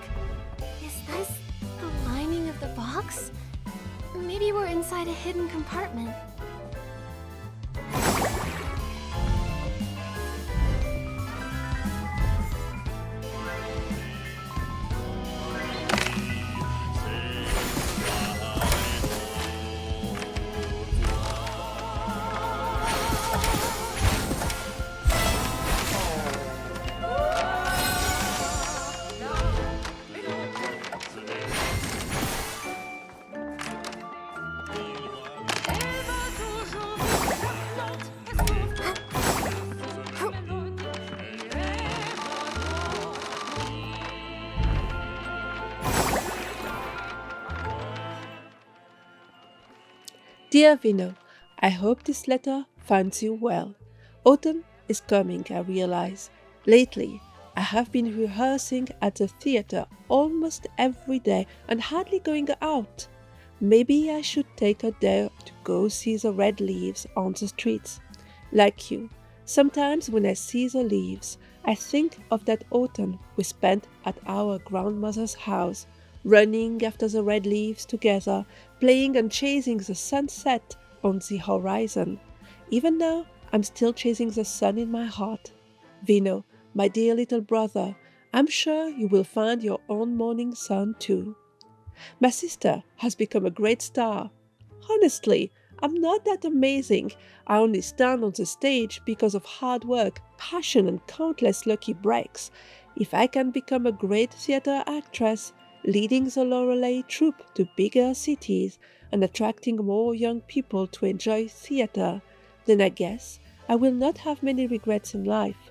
Is this the lining of the box? Maybe we're inside a hidden compartment. Dear Vino, I hope this letter finds you well. Autumn is coming, I realize. Lately, I have been rehearsing at the theater almost every day and hardly going out. Maybe I should take a day to go see the red leaves on the streets. Like you, sometimes when I see the leaves, I think of that autumn we spent at our grandmother's house, running after the red leaves together, playing and chasing the sunset on the horizon. Even now, I'm still chasing the sun in my heart. Vino, my dear little brother, I'm sure you will find your own morning sun too. My sister has become a great star. Honestly, I'm not that amazing. I only stand on the stage because of hard work, passion, and countless lucky breaks. If I can become a great theater actress, leading the Lorelei troupe to bigger cities and attracting more young people to enjoy theater, then I guess I will not have many regrets in life.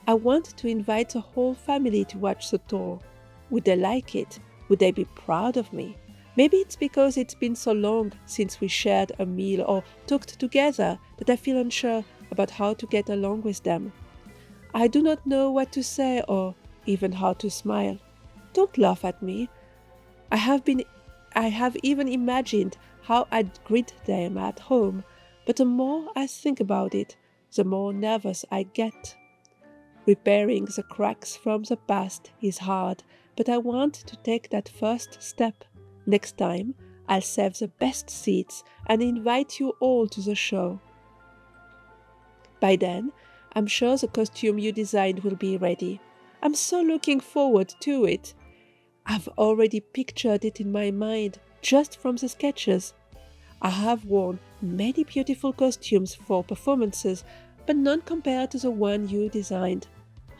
I want to invite the whole family to watch the tour. Would they like it? Would they be proud of me? Maybe it's because it's been so long since we shared a meal or talked together that I feel unsure about how to get along with them. I do not know what to say or even how to smile. Don't laugh at me. I have even imagined how I'd greet them at home, but the more I think about it, the more nervous I get. Repairing the cracks from the past is hard, but I want to take that first step. Next time, I'll save the best seats and invite you all to the show. By then, I'm sure the costume you designed will be ready. I'm so looking forward to it. I've already pictured it in my mind just from the sketches. I have worn many beautiful costumes for performances, but none compared to the one you designed.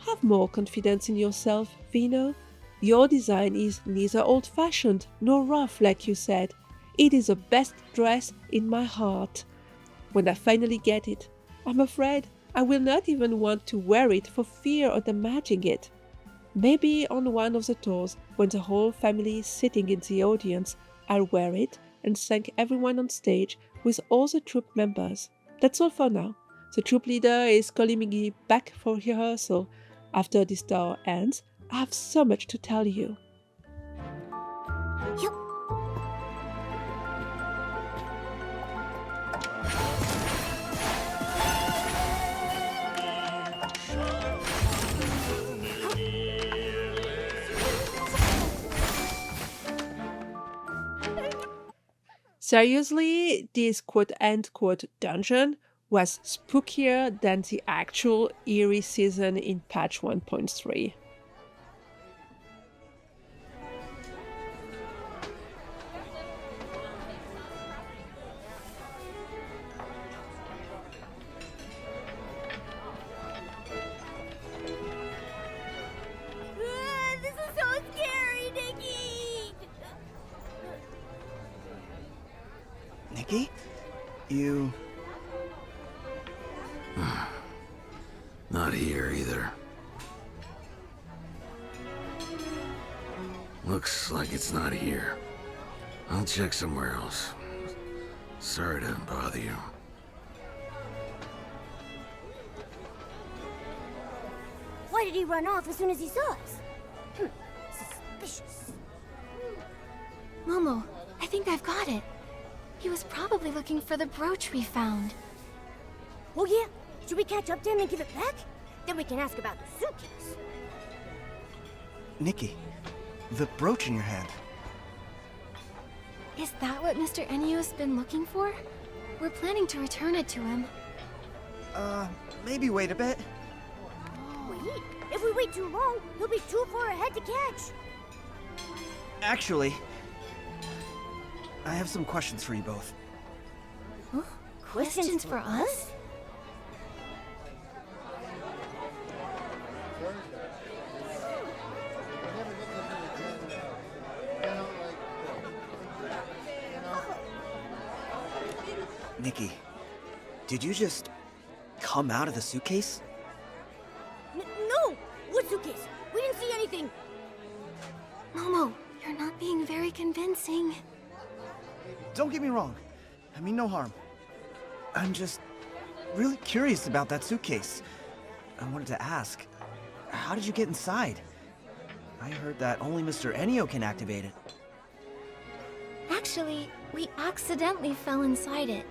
Have more confidence in yourself, Vino. Your design is neither old-fashioned nor rough like you said. It is the best dress in my heart. When I finally get it, I'm afraid I will not even want to wear it for fear of damaging it. Maybe on one of the tours, when the whole family is sitting in the audience, I'll wear it and thank everyone on stage with all the troop members. That's all for now. The troop leader is calling me back for rehearsal. After this tour ends, I have so much to tell you. You... Seriously, this quote-unquote dungeon was spookier than the actual eerie season in patch 1.3. This is so scary, Nikki! Nikki? You... Not here either. Looks like it's not here. I'll check somewhere else. Sorry to bother you. Why did he run off as soon as he saw us? Suspicious. Momo, I think I've got it. He was probably looking for the brooch we found. Oh yeah? Should we catch up to him and give it back? Then we can ask about the suitcase. Nikki, the brooch in your hand. Is that what Mr. Enio's been looking for? We're planning to return it to him. Maybe wait a bit. Wait? If we wait too long, he'll be too far ahead to catch. Actually, I have some questions for you both. Huh? Questions for us? Nikki, did you just come out of the suitcase? No! What suitcase? We didn't see anything. Momo, you're not being very convincing. Don't get me wrong. I mean no harm. I'm just really curious about that suitcase. I wanted to ask, how did you get inside? I heard that only Mr. Enio can activate it. Actually, we accidentally fell inside it.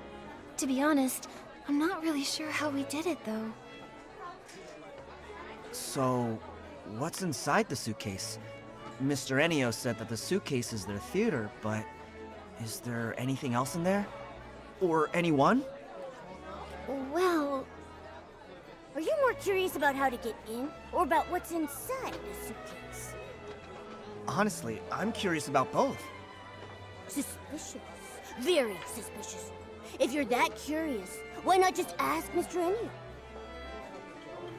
To be honest, I'm not really sure how we did it, though. So, what's inside the suitcase? Mr. Enio said that the suitcase is their theater, but is there anything else in there? Or anyone? Well... Are you more curious about how to get in, or about what's inside the suitcase? Honestly, I'm curious about both. Suspicious. Very suspicious. If you're that curious, why not just ask Mr. Enio?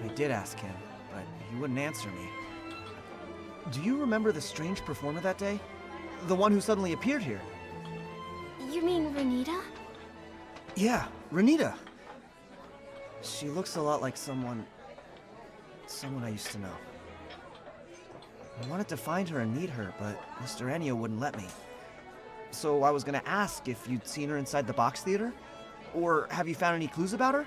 I did ask him, but he wouldn't answer me. Do you remember the strange performer that day? The one who suddenly appeared here? You mean Renita? Yeah, Renita. She looks a lot like someone I used to know. I wanted to find her and meet her, but Mr. Enio wouldn't let me. So I was gonna ask if you'd seen her inside the box theater? Or have you found any clues about her?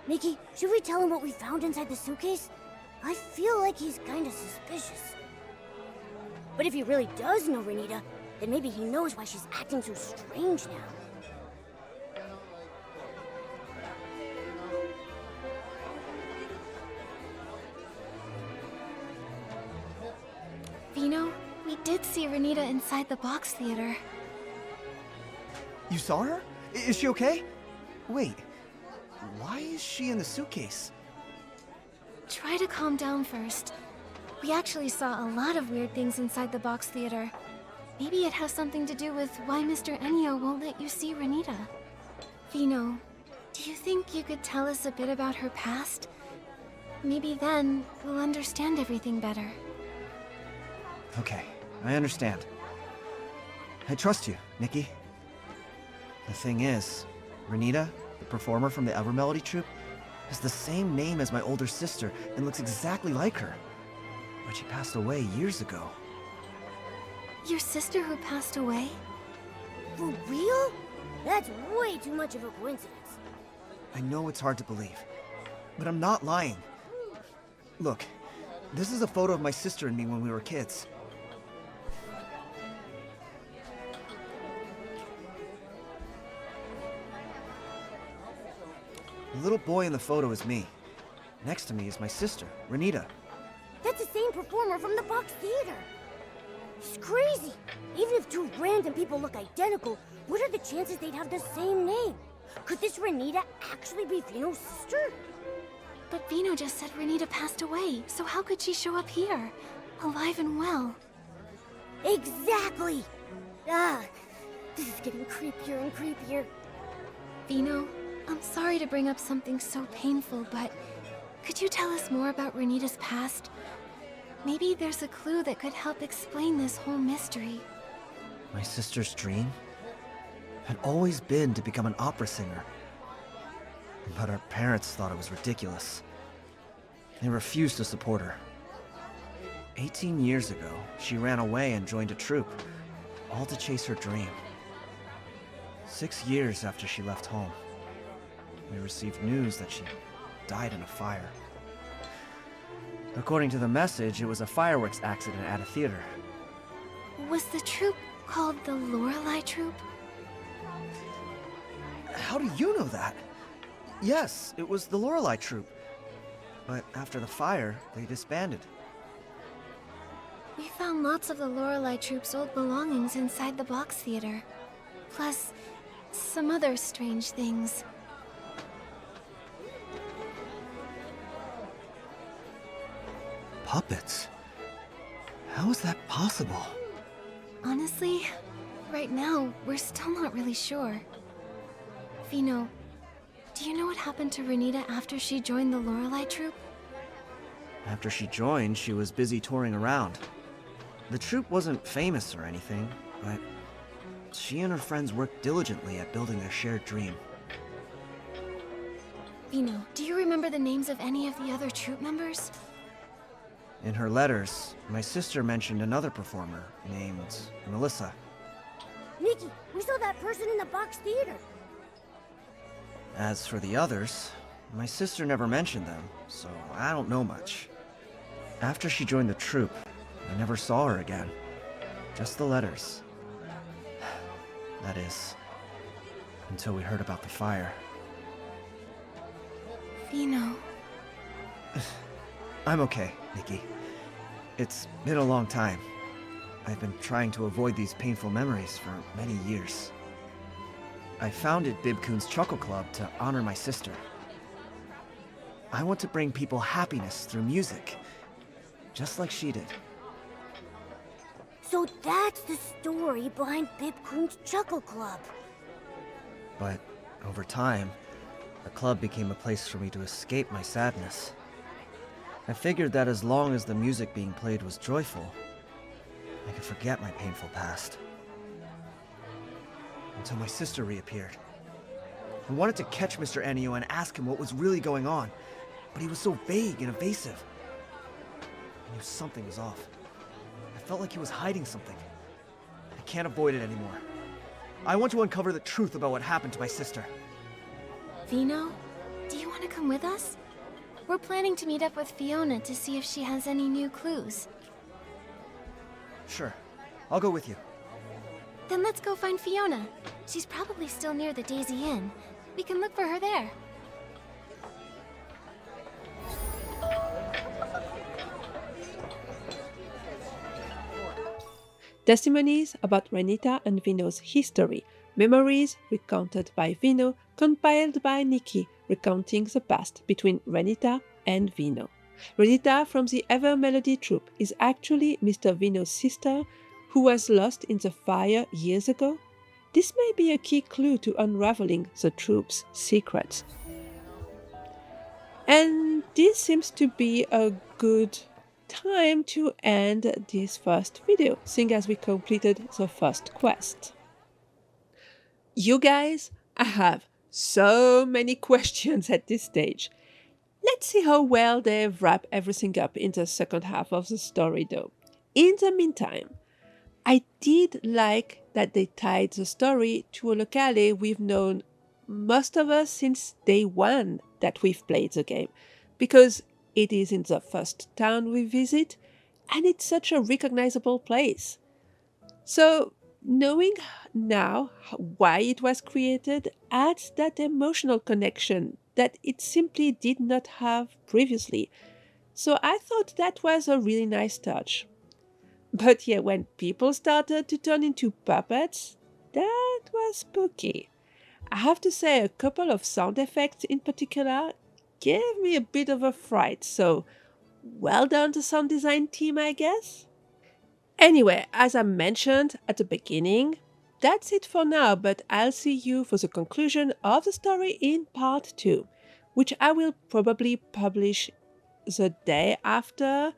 Nikki, should we tell him what we found inside the suitcase? I feel like he's kinda suspicious. But if he really does know Renita, then maybe he knows why she's acting so strange now. Vino, we did see Renita inside the box theater. You saw her? Is she okay? Wait, why is she in the suitcase? Try to calm down first. We actually saw a lot of weird things inside the box theater. Maybe it has something to do with why Mr. Ennio won't let you see Renita. Vino, do you think you could tell us a bit about her past? Maybe then we'll understand everything better. Okay, I understand. I trust you, Nikki. The thing is, Renita, the performer from the Evermelody troupe, has the same name as my older sister and looks exactly like her. But she passed away years ago. Your sister who passed away? For real? That's way too much of a coincidence. I know it's hard to believe, but I'm not lying. Look, this is a photo of my sister and me when we were kids. The little boy in the photo is me. Next to me is my sister, Renita. That's the same performer from the box theater. It's crazy. Even if two random people look identical, what are the chances they'd have the same name? Could this Renita actually be Vino's sister? But Vino just said Renita passed away, so how could she show up here, alive and well? Exactly! Ah, this is getting creepier and creepier. Vino, I'm sorry to bring up something so painful, but could you tell us more about Renita's past? Maybe there's a clue that could help explain this whole mystery. My sister's dream had always been to become an opera singer. But our parents thought it was ridiculous. They refused to support her. 18 years ago, she ran away and joined a troupe, all to chase her dream. 6 years after she left home, we received news that she died in a fire. According to the message, it was a fireworks accident at a theater. Was the troupe called the Lorelei Troupe? How do you know that? Yes, it was the Lorelei troupe. But after the fire, they disbanded. We found lots of the Lorelei Troupe's old belongings inside the box theater. Plus, some other strange things. Puppets? How is that possible? Honestly, right now, we're still not really sure. Vino, do you know what happened to Renita after she joined the Lorelei troupe? After she joined, she was busy touring around. The troupe wasn't famous or anything, but she and her friends worked diligently at building their shared dream. Vino, do you remember the names of any of the other troupe members? In her letters, my sister mentioned another performer named Melissa. Nikki, we saw that person in the box theater. As for the others, my sister never mentioned them, so I don't know much. After she joined the troupe, I never saw her again. Just the letters. That is, until we heard about the fire. Vino. I'm okay, Nikki. It's been a long time. I've been trying to avoid these painful memories for many years. I founded Bibcoon's Chuckle Club to honor my sister. I want to bring people happiness through music, just like she did. So that's the story behind Bibcoon's Chuckle Club. But over time, the club became a place for me to escape my sadness. I figured that as long as the music being played was joyful, I could forget my painful past. Until my sister reappeared. I wanted to catch Mr. Ennio and ask him what was really going on, but he was so vague and evasive. I knew something was off. I felt like he was hiding something. I can't avoid it anymore. I want to uncover the truth about what happened to my sister. Vino, do you want to come with us? We're planning to meet up with Fiona to see if she has any new clues. Sure. I'll go with you. Then let's go find Fiona. She's probably still near the Daisy Inn. We can look for her there. Testimonies about Renita and Vino's history, memories recounted by Vino, compiled by Nikki, recounting the past between Renita and Vino. Renita from the Ever Melody troupe is actually Mr. Vino's sister, who was lost in the fire years ago. This may be a key clue to unraveling the troupe's secrets. And this seems to be a good time to end this first video, seeing as we completed the first quest. You guys, I have so many questions at this stage. Let's see how well they wrap everything up in the second half of the story though. In the meantime, I did like that they tied the story to a locale we've known most of us since day one that we've played the game, because it is in the first town we visit, and it's such a recognizable place. So, knowing now why it was created adds that emotional connection that it simply did not have previously. So I thought that was a really nice touch. But yeah, when people started to turn into puppets, that was spooky. I have to say a couple of sound effects in particular gave me a bit of a fright, so well done to sound design team, I guess. Anyway, as I mentioned at the beginning, that's it for now, but I'll see you for the conclusion of the story in part 2, which I will probably publish the day after,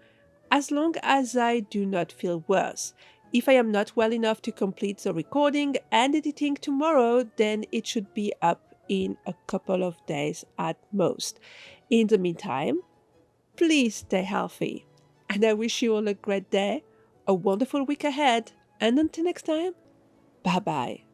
as long as I do not feel worse. If I am not well enough to complete the recording and editing tomorrow, then it should be up in a couple of days at most. In the meantime, please stay healthy, and I wish you all a great day, a wonderful week ahead, and until next time, bye bye.